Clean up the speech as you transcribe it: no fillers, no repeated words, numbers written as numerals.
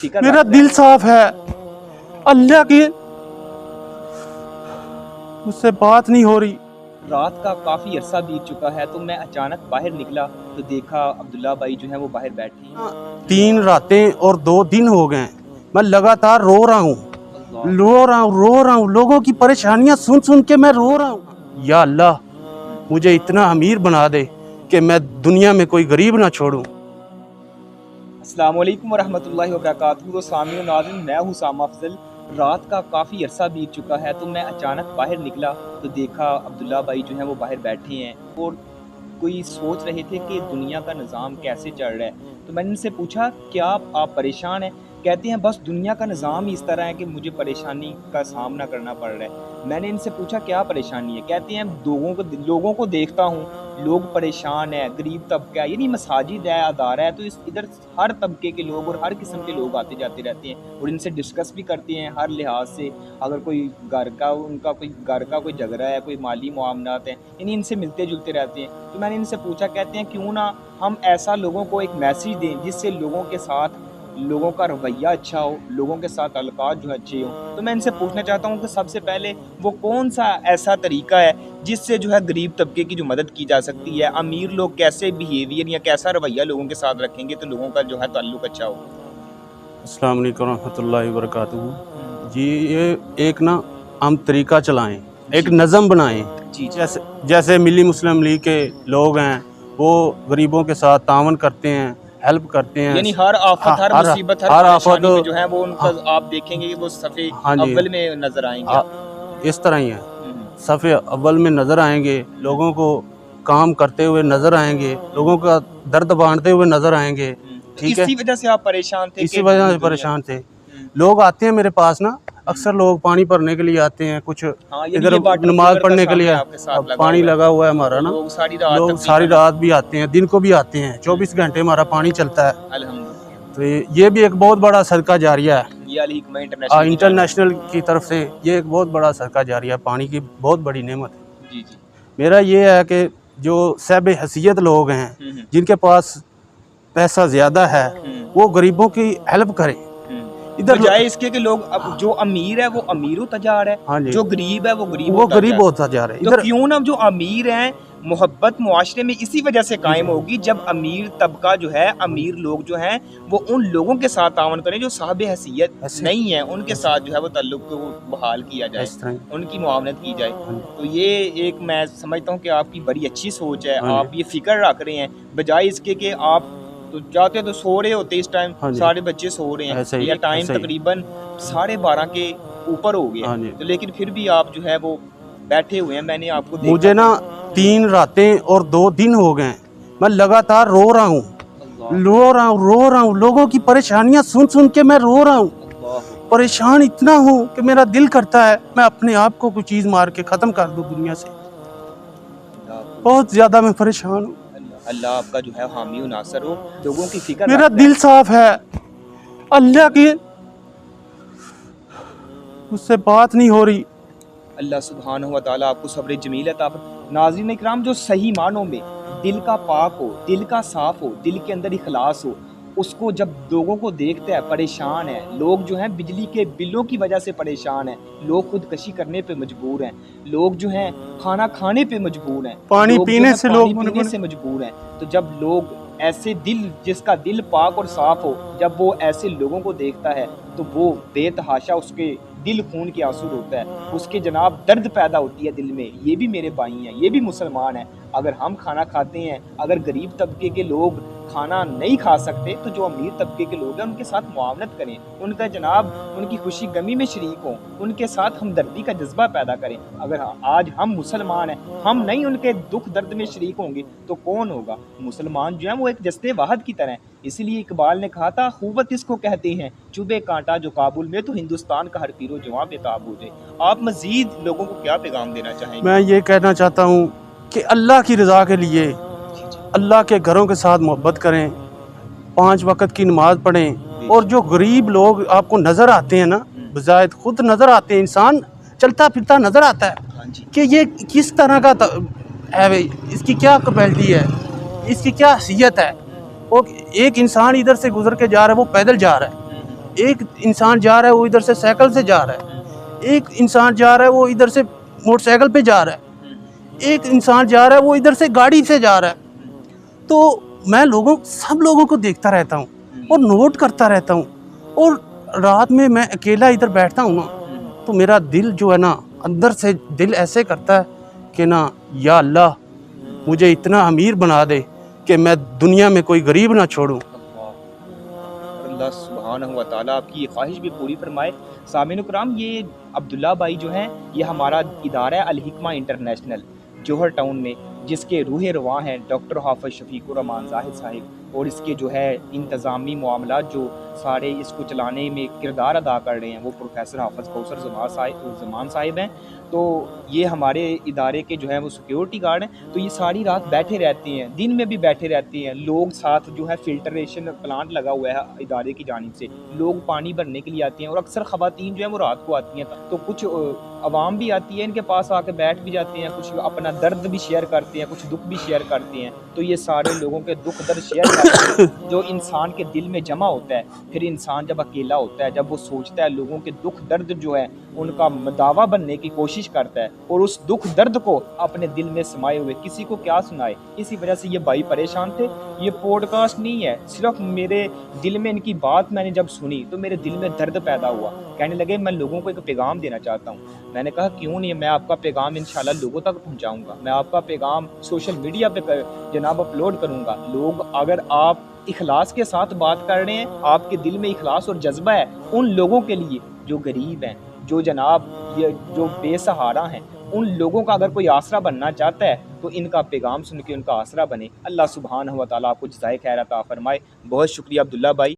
मेरा दिल साफ है, अल्लाह की मुझसे बात नहीं हो रही। रात का काफ़ी अरसा बीत चुका है तो मैं अचानक बाहर निकला तो देखा अब्दुल्ला भाई जो है वो बाहर बैठे हैं। 3 रातें और 2 दिन हो गए हैं, मैं लगातार रो रहा हूँ, लोगों की परेशानियां सुन सुन के मैं रो रहा हूँ। या अल्लाह, मुझे इतना अमीर बना दे कि मैं दुनिया में कोई गरीब ना छोड़ूं। अस्सलाम वालेकुम वरहमतुल्लाहि वबरकातुहू। तो सामियों नाज़रीन, मैं हूँ सामा अफजल। रात का काफ़ी अरसा बीत चुका है तो मैं अचानक बाहर निकला तो देखा अब्दुल्ला भाई जो है वो बाहर बैठे हैं और कोई सोच रहे थे कि दुनिया का निज़ाम कैसे चल रहा है। तो मैंने इनसे पूछा, क्या आप परेशान हैं? कहते हैं बस दुनिया का निज़ाम ही इस तरह है कि मुझे परेशानी का सामना करना पड़ रहा है। मैंने इनसे पूछा क्या परेशानी है? कहते हैं लोगों को देखता हूँ, लोग परेशान है, गरीब तबका है, यानी मसाजिद है, अदारा है, तो इधर हर तबके के लोग और हर किस्म के लोग आते जाते रहते हैं और इनसे डिस्कस भी करते हैं हर लिहाज से। अगर कोई घर का कोई झगड़ा है, कोई माली मामलात है, यानी इनसे मिलते जुलते रहते हैं। तो मैंने इनसे पूछा, कहते हैं क्यों ना हम ऐसा लोगों को एक मैसेज दें जिससे लोगों के साथ लोगों का रवैया अच्छा हो, लोगों के साथ ताल्लुकात जो अच्छे हो। तो मैं इनसे पूछना चाहता हूँ कि सबसे पहले वो कौन सा ऐसा तरीका है जिससे जो है गरीब तबके की जो मदद की जा सकती है, अमीर लोग कैसे बिहेवियर या कैसा रवैया लोगों के साथ रखेंगे तो लोगों का जो है ताल्लुक अच्छा हो। अस्सलाम वालेकुम रहमतुल्लाहि व बरकातुहू। जी, ये एक ना हम तरीका चलाएं, एक नज़म बनाएं। जी, जैसे मिली मुस्लिम लीग के लोग हैं, वो गरीबों के साथ तावन करते हैं, हेल्प करते हैं, यानी हर आफत, हर मुसीबत, हर परेशानी में जो है वो उनका आप देखेंगे कि वो सफ़े अव्वल में नजर आएंगे। इस तरह ही है, सफ़े अव्वल में नज़र आएंगे, लोगों को काम करते हुए नज़र आएंगे, लोगों का दर्द बांटते हुए नज़र आएंगे। ठीक है, इसी वजह से आप परेशान थे? इसी वजह से परेशान थे। लोग आते हैं मेरे पास ना, अक्सर लोग पानी भरने के लिए आते हैं, कुछ इधर नमाज पढ़ने के लिए पानी लगा हुआ है हमारा ना, लोग सारी रात भी आते हैं, दिन को भी आते हैं, 24 घंटे हमारा पानी चलता है। अल्हम्दुलिल्लाह। तो ये भी एक बहुत बड़ा सदका जारिया है, ये इंटरनेशनल की तरफ से ये एक बहुत बड़ा सदका जारिया है, पानी की बहुत बड़ी नेमत है। जी जी। मेरा ये है कि जो साहिब हैसियत लोग हैं, जिनके पास पैसा ज़्यादा है, वो गरीबों की हेल्प करें। इधर बजाय इसके कि लोग अब जो अमीर है वो अमीर होता जा रहा है, जो गरीब है वो गरीब होता जा रहा है। तो क्यों ना जो अमीर हैं, मोहब्बत मुआशरे में इसी वजह से कायम होगी जब अमीर तबका जो है, अमीर लोग जो हैं वो उन लोगों के साथ तावन करें जो साहिब हैसियत नहीं है, उनके साथ जो है वो ताल्लुक को बहाल किया जाए, उनकी मुआवनत की जाए। तो ये एक मैं समझता हूँ कि आपकी बड़ी अच्छी सोच है, आप ये फिक्र रख रहे हैं बजाय इसके कि आप तो जाते तो सो रहे होते, इस टाइम सारे बच्चे सो रहे हैं या टाइम तकरीबन 12:30 के ऊपर हो गया, तो लेकिन फिर भी आप जो है वो बैठे हुए हैं। मैंने आपको देखा, मुझे ना 3 रातें और 2 दिन हो गए हैं, मैं लगातार रो रहा हूँ, लोगों की परेशानियां सुन सुन के मैं रो रहा हूँ। परेशान इतना हूँ कि मेरा दिल करता है मैं अपने आप को कोई चीज़ मार के ख़त्म कर दूँ दुनिया से। बहुत ज़्यादा मैं परेशान हूँ। अल्लाह आपका जो है हामी नासर हो, लोगों की फिक्र। मेरा दिल साफ है, अल्लाह की मुझसे बात नहीं हो रही। अल्लाह सुब्हानहू व तआला आपको सब्र जमील अता फरमाए। नाज़रीन इकराम, जो सही मानों में दिल का पाक हो, दिल का साफ हो, दिल के अंदर इखलास हो, उसको जब लोगों को देखते हैं परेशान है, लोग जो हैं बिजली के बिलों की वजह से परेशान हैं, लोग खुदकशी करने पे मजबूर हैं, लोग जो हैं खाना खाने पे मजबूर हैं, पानी पीने से मजबूर हैं। तो जब लोग ऐसे दिल, जिसका दिल पाक और साफ हो, जब वो ऐसे लोगों को देखता है तो वो बेतहाशा उसके दिल खून के आंसू होता है, उसके जनाब दर्द पैदा होती है दिल में। ये भी मेरे भाई हैं, ये भी मुसलमान हैं। अगर हम खाना खाते हैं, अगर गरीब तबके के लोग खाना नहीं खा सकते तो जो अमीर तबके के लोग हैं उनके साथ मुआवनत करें, उनका जनाब उनकी खुशी गमी में शरीक हों, उनके साथ हमदर्दी का जज्बा पैदा करें। अगर आज हम मुसलमान हैं, हम नहीं उनके दुख दर्द में शरीक होंगे तो कौन होगा? मुसलमान जो है वो एक जस्ते वाहद की तरह है। इसलिए इकबाल ने कहा था, खूबत इसको कहते हैं चुबे कांटा जो काबुल में, तो हिंदुस्तान का हर पीरो जवां बेताब हो जाए। आप मजीद लोगों को क्या पैगाम देना चाहेंगे? मैं ये कहना चाहता हूँ कि अल्लाह की रज़ा के लिए अल्लाह के घरों के साथ मोहब्बत करें, 5 वक्त की नमाज पढ़ें, और जो गरीब लोग आपको नज़र आते हैं ना, बज़ाहिर खुद नज़र आते हैं, इंसान चलता फिरता नज़र आता है कि ये किस तरह का है भाई, इसकी क्या कैपेसिटी है, इसकी क्या हैसियत है। वो एक इंसान इधर से गुजर के जा रहा है, वो पैदल जा रहा है, ایک انسان جا رہا ہے وہ ادھر سے سائیکل سے جا رہا ہے، ایک انسان جا رہا ہے وہ ادھر سے موٹر سائیکل پہ جا رہا ہے، ایک انسان جا رہا ہے وہ ادھر سے گاڑی سے جا رہا ہے۔ تو میں سب لوگوں کو دیکھتا رہتا ہوں اور نوٹ کرتا رہتا ہوں، اور رات میں اکیلا ادھر بیٹھتا ہوں نا تو میرا دل جو ہے نا اندر سے دل ایسے کرتا ہے کہ نا یا اللہ مجھے اتنا امیر بنا دے کہ میں دنیا میں کوئی غریب نہ چھوڑوں۔ اللہ سبحانہ و تعالیٰ آپ کی یہ خواہش بھی پوری فرمائے۔ سامعین کرام، یہ عبداللہ بھائی جو ہیں یہ ہمارا ادارہ ہے الحکمہ انٹرنیشنل جوہر ٹاؤن میں، جس کے روح رواں ہیں ڈاکٹر حافظ شفیق الرحمان زاہد صاحب، اور اس کے جو ہے انتظامی معاملات جو سارے اس کو چلانے میں کردار ادا کر رہے ہیں وہ پروفیسر حافظ کوثر زمان صاحب ہیں۔ تو یہ ہمارے ادارے کے جو ہیں وہ سیکیورٹی گارڈ ہیں، تو یہ ساری رات بیٹھے رہتے ہیں، دن میں بھی بیٹھے رہتے ہیں، لوگ ساتھ جو ہے فلٹریشن پلانٹ لگا ہوا ہے ادارے کی جانب سے، لوگ پانی بھرنے کے لیے آتے ہیں، اور اکثر خواتین جو ہیں وہ رات کو آتی ہیں، تو کچھ عوام بھی آتی ہے ان کے پاس آ کے بیٹھ بھی جاتے ہیں، کچھ اپنا درد بھی شیئر کرتے ہیں، کچھ دکھ بھی شیئر کرتے ہیں۔ تو یہ سارے لوگوں کے دکھ درد شیئر کرتے ہیں جو انسان کے دل میں جمع ہوتا ہے، پھر انسان جب اکیلا ہوتا ہے، جب وہ سوچتا ہے لوگوں کے دکھ درد جو ہے ان کا مداوا بننے کی کوشش کرتا ہے، اور اس دکھ درد کو اپنے دل میں سمائے ہوئے کسی کو کیا سنائے، اسی وجہ سے یہ بھائی پریشان تھے۔ یہ پوڈ کاسٹ نہیں ہے، صرف میرے دل میں ان کی بات میں نے جب سنی تو میرے دل میں درد پیدا ہوا، کہنے لگے میں لوگوں کو ایک پیغام دینا چاہتا ہوں۔ میں نے کہا کیوں نہیں، میں آپ کا پیغام انشاءاللہ لوگوں تک پہنچاؤں گا، میں آپ کا پیغام سوشل میڈیا پہ جناب اپلوڈ کروں گا۔ لوگ اگر آپ اخلاص کے ساتھ بات کر رہے ہیں، آپ کے دل میں اخلاص اور جذبہ ہے، ان لوگوں کے لیے جو غریب ہیں، جو جناب یہ جو بے سہارا ہیں، ان لوگوں کا اگر کوئی آسرا بننا چاہتا ہے تو ان کا پیغام سن کے ان کا آسرا بنے۔ اللہ سبحانہ و تعالیٰ آپ کو جزائے خیر عطا فرمائے۔ بہت شکریہ عبداللہ بھائی۔